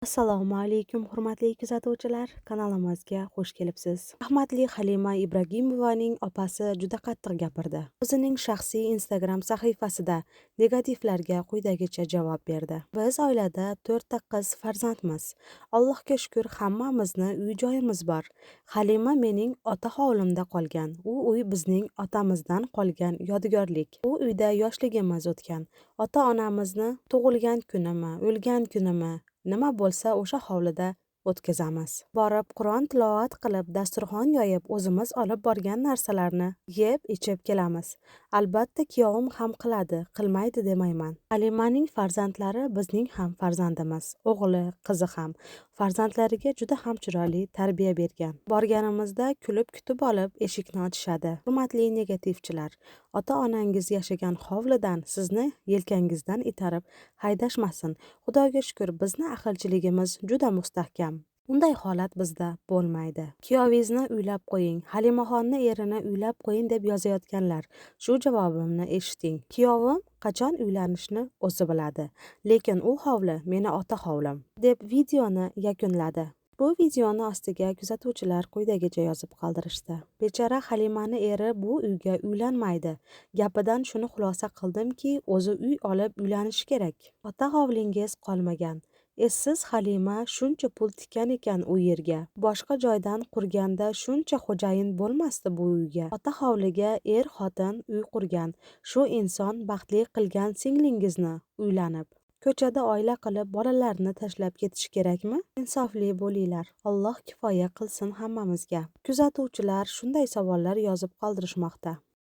Assalomu alaykum, hurmatli kuzatuvchilar. Kanalimizga xush kelibsiz. Rahmatli Halima Ibragimovaning opasi juda qattiq gapirdi. O'zining shaxsiy Instagram sahifasida negativlarga quyidagicha javob berdi. Biz oilada 4 ta qiz farzandmiz. Allohga shukr, hammamizni uy-joyimiz bor. Halima mening ota hovlimda qolgan. U uy bizning otamizdan qolgan yodgorlik. U uyda yoshligimiz o'tgan. Ota-onamizni tug'ilgan kunimi, o'lgan kunimi nima bo'lsa o'sha hovlida o'tkazamiz. Borib Qur'on tilovat qilib, dasturxon yoyib, o'zimiz olib borgan narsalarni yeb, ichib kelamiz. Albatta kuyovim ham qiladi, qilmaydi demayman. Halimaning farzandlari bizning ham farzandimiz. O'g'li, qizi ham. Farzandlariga juda ham chiroyli tarbiya bergan. Borganimizda kulib kutib olib, eshikni ochishadi. Hurmatli negativchilar, ota-onangiz yashagan hovlidan sizni yelkangizdan itarib haydashmasin. Xudoga shukr, bizni aqlchiligimiz juda mustahkam. Unday holat bizda bo'lmaydi. Kuyovingizni uylab qo'ying, Halimaxonni erini uylab qo'ying deb yozayotganlar. Shu javobimni eshiting. Kuyovim qachon uylanishni o'zi biladi, lekin u hovli meni ota hovlim deb videoni yakunladi. Bu videoni ostiga kuzatuvchilar quyidagicha yozib qoldirishdi. Bechora Halimani eri bu uyga uylanmaydi. Gapidan shuni xulosa qildimki, o'zi uy olib uylanishi kerak. Ota hovlingiz qolmagan. Essiz Halima shuncha pul tikkan ekan u yerga. Boshqa joydan qurganda shuncha xo'jayin bo'lmasdi bu uyga. Ota hovliga xotin uy qurgan. Shu inson baxtli qilgan singlingizni uylanib. Ko'chada oila qilib bolalarni tashlab ketish kerakmi? Insofli bo'linglar. Alloh kifoya qilsin hammamizga. Kuzatuvchilar shunday savollar yozib qoldirishmoqda.